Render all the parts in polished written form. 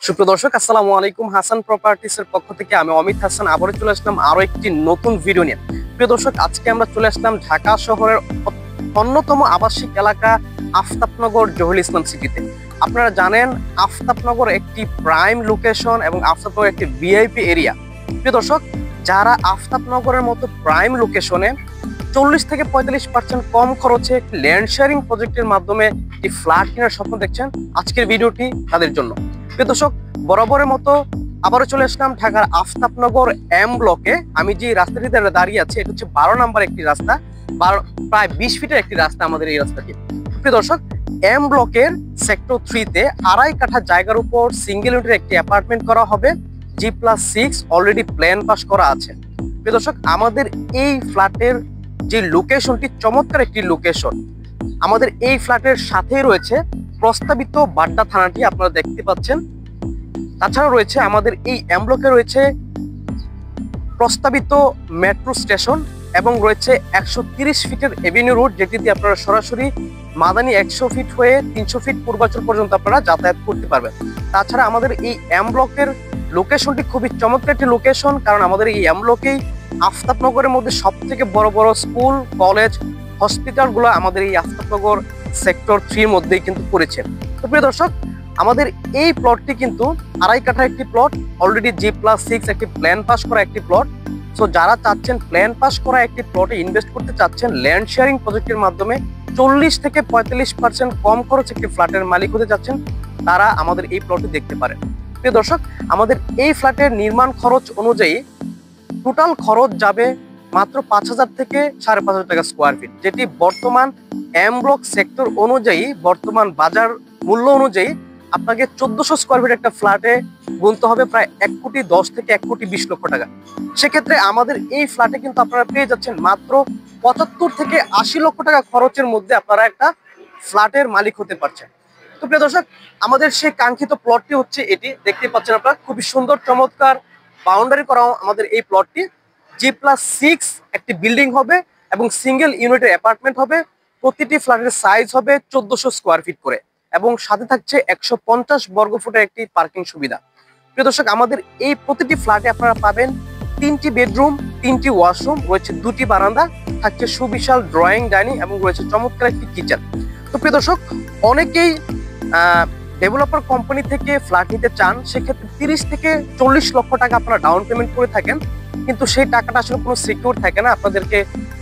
সুপ্রিয় দর্শক, আসসালামু আলাইকুম। হাসান প্রপার্টিসের পক্ষ থেকে আমি অমিত হাসান আবারও চলে আসলাম আরো একটি নতুন ভিডিও নিয়ে। প্রিয় দর্শক, আজকে আমরা চলে আসলাম ঢাকা শহরের অন্যতম আবাসিক এলাকা আফতাবনগর জহুল ইসলাম সিটিতে। আপনারা জানেন আফতাবনগর একটি প্রাইম লোকেশন এবং আফতাবনগর একটি ভিআইপি এরিয়া। প্রিয় দর্শক, যারা আফতাবনগরের মতো প্রাইম লোকেশনে 40 থেকে 45% কম খরচে একটি ল্যান্ড শেয়ারিং প্রজেক্টের মাধ্যমে একটি ফ্ল্যাট কেনার স্বপ্ন দেখছেন, আজকের ভিডিওটি তাদের জন্য। প্রিয় দর্শক, বরাবরের মতো আবারও চলে আসলাম ঢাকার আফতাবনগর এম ব্লকে। আমি যে রাস্তাটিতে দাঁড়িয়ে আছি এটা হচ্ছে 12 নম্বর একটি রাস্তা, প্রায় 20 ফিটের একটি রাস্তা আমাদের এই রাস্তাটি। প্রিয় দর্শক, এম ব্লকের সেক্টর 3-তে 2.5 কাঠা জায়গার উপর সিঙ্গেল ইউনিটের একটি অ্যাপার্টমেন্ট করা হবে। G+6 অলরেডি প্ল্যান পাস করা আছে। প্রিয় দর্শক, আমাদের এই ফ্ল্যাটের যে লোকেশনটি চমৎকার একটি লোকেশন। আমাদের এই ফ্ল্যাটের সাথেই রয়েছে প্রস্তাবিত বাড্ডা থানাটি, আপনারা দেখতে পাচ্ছেন। তাছাড়া রয়েছে আমাদের এই এম ব্লকে রয়েছে প্রস্তাবিত মেট্রো স্টেশন এবং রয়েছে 130 ফিটের এভিনিউ রোড, যেটি দিয়ে আপনারা সরাসরি মাদানি 100 ফিট হয়ে 300 ফিট পূর্বাচল পর্যন্ত আপনারা যাতায়াত করতে পারবেন। তাছাড়া আমাদের এই এম ব্লকের লোকেশনটি খুবই চমৎকার একটি লোকেশন, কারণ আমাদের এই এম ব্লকেই আফতাবনগরের মধ্যে সব থেকে বড় বড় স্কুল, কলেজ, হসপিটালগুলো আমাদের এই আফতাবনগর সেক্টর 3 এর মধ্যেই কিন্তু পড়েছে। তো প্রিয় দর্শক, আমাদের এই প্লটটি কিন্তু 2.5 কাঠা একটি প্লট, অলরেডি G+6 একটি প্ল্যান পাস করা একটি প্লট। সো যারা চাচ্ছেন প্ল্যান পাস করা একটি প্লটে ইনভেস্ট করতে চাচ্ছেন ল্যান্ড শেয়ারিং প্রজেক্টের মাধ্যমে 40 থেকে 45% কম খরচে একটি ফ্ল্যাটের মালিক হতে চাচ্ছেন, তারা আমাদের এই প্লটটি দেখতে পারেন। প্রিয় দর্শক, আমাদের এই ফ্ল্যাটের নির্মাণ খরচ অনুযায়ী টোটাল খরচ যাবে মাত্র 5,000 থেকে 5,500 টাকা স্কোয়ার ফিট, যেটি বর্তমান এম ব্লক সেক্টর অনুযায়ী বর্তমান বাজার মূল্য অনুযায়ী আপনাকে 1400 স্কোয়ার ফিট একটা ফ্ল্যাটে গুনতে হবে প্রায় 1,10 থেকে 1,20 লক্ষ টাকা। সেক্ষেত্রে আমাদের এই ফ্ল্যাটে কিন্তু আপনারা পেয়ে যাচ্ছেন মাত্র 75 থেকে 80 লক্ষ টাকা খরচের মধ্যে আপনারা একটা ফ্ল্যাটের মালিক হতে পারছেন। তো প্রিয় দর্শক, আমাদের সেই কাঙ্ক্ষিত প্লটটি হচ্ছে এটি, দেখতে পাচ্ছেন আপনারা, খুবই সুন্দর চমৎকার বাউন্ডারি করা আমাদের এই প্লটটি। G+6 একটি বিল্ডিং হবে এবং সিঙ্গেল ইউনিটের অ্যাপার্টমেন্ট হবে। প্রতিটি ফ্ল্যাটের সাইজ হবে 1400 স্কোয়ার ফিট করে এবং সাথে থাকছে 150 বর্গ ফুটের একটি পার্কিং সুবিধা। প্রিয় দর্শক, আমাদের এই প্রতিটি ফ্ল্যাটে আপনারা পাবেন 3টি বেডরুম, 3টি ওয়াশরুম, রয়েছে 2টি বারান্দা, থাকছে সুবিশাল ড্রয়িং ডাইনিং এবং রয়েছে চমৎকার একটি কিচেন। তো প্রিয় দর্শক, অনেকেই ডেভেলপার কোম্পানি থেকে ফ্ল্যাট নিতে চান, সেক্ষেত্রে 30 থেকে 40 লক্ষ টাকা আপনারা ডাউন পেমেন্ট করে থাকেন, কিন্তু সেই টাকাটা আসলে কোনো সিকিউর থাকে না, আপনাদেরকে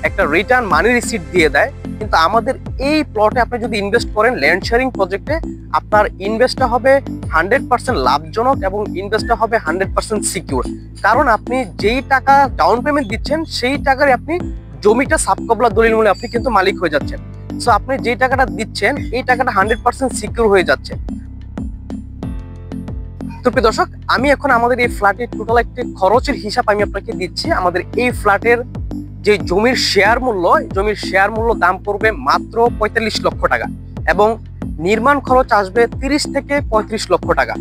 একটা রিটার্ন মানি রিসিট দিয়ে দেয়। কিন্তু আমাদের এই প্লটে আপনি যদি ইনভেস্ট করেন ল্যান্ড শেয়ারিং প্রজেক্টে, আপনার ইনভেস্টটা হবে 100% লাভজনক এবং ইনভেস্টটা হবে 100% সিকিউর। কারণ আপনি যেই টাকা ডাউন পেমেন্ট দিচ্ছেন সেই টাকার আপনি জমিটা সাবকবলা দলিল মূল্যে আপনি কিন্তু মালিক হয়ে যাচ্ছেন। সো আপনি যেই টাকাটা দিচ্ছেন এই টাকাটা 100% সিকিউর হয়ে যাচ্ছে। তো প্রিয় দর্শক, আমি এখন আমাদের এই ফ্ল্যাটের টোটাল একটি খরচের হিসাব আমি আপনাকে দিচ্ছি। আমাদের এই ফ্ল্যাটের যে জমির শেয়ার মূল্য দাম পড়বে মাত্র 45 লক্ষ টাকা এবং নির্মাণ খরচ আসবে 30 থেকে 35 লক্ষ টাকা।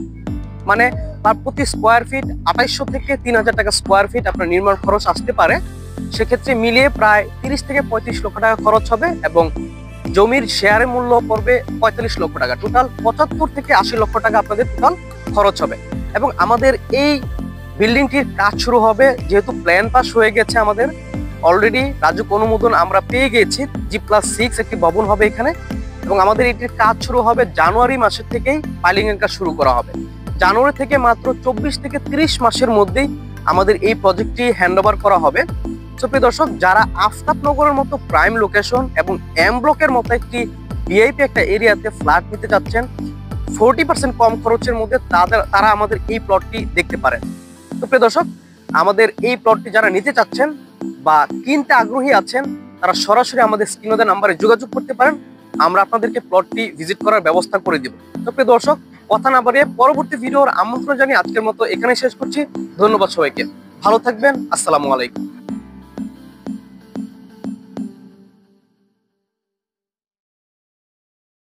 মানে তার প্রতি স্কোয়ার ফিট 2800 থেকে 3000 টাকা স্কোয়ার ফিট আপনার নির্মাণ খরচ আসতে পারে। সেক্ষেত্রে মিলিয়ে প্রায় 30 থেকে 35 লক্ষ টাকা খরচ হবে এবং জমির শেয়ারের মূল্য পড়বে 45 লক্ষ টাকা। টোটাল 75 থেকে 80 লক্ষ টাকা আপনাদের টোটাল খরচ হবে। এবং আমাদের এই বিল্ডিংটির কাজ শুরু হবে, যেহেতু প্ল্যান পাস হয়ে গেছে, আমাদের অলরেডি রাজুক অনুমোদন আমরা পেয়ে গেছি। G+6 একটি ভবন হবে এখানে এবং আমাদের এটির কাজ শুরু হবে জানুয়ারি মাসের থেকেই পাইলিং এর কাজ শুরু করা হবে। জানুয়ারি থেকে মাত্র 24 থেকে 30 মাসের মধ্যেই আমাদের এই প্রজেক্টটি হ্যান্ডওভার করা হবে। তো প্রিয় দর্শক, যারা আফতাবনগরের মতো প্রাইম লোকেশন এবং এম ব্লকের মতো একটি ভিআইপি একটা এরিয়াতে ফ্ল্যাট নিতে যাচ্ছেন 40% কম খরচের মধ্যে, তারা আমাদের এই প্লটটি দেখতে পারেন। তো প্রিয় দর্শক, আমাদের এই প্লটটি যারা নিতে চাচ্ছেন বা কিনতে আগ্রহী আছেন, তারা সরাসরি আমাদের স্ক্রিনে দেওয়া নাম্বারে যোগাযোগ করতে পারেন, আমরা আপনাদেরকে প্লটটি ভিজিট করার ব্যবস্থা করে দিব। তো প্রিয় দর্শক, কথা না বাড়িয়ে পরবর্তী ভিডিওর আমন্ত্রণ জানিয়ে আজকের মতো এখানে শেষ করছি। ধন্যবাদ সবাইকে, ভালো থাকবেন, আসসালামু আলাইকুম।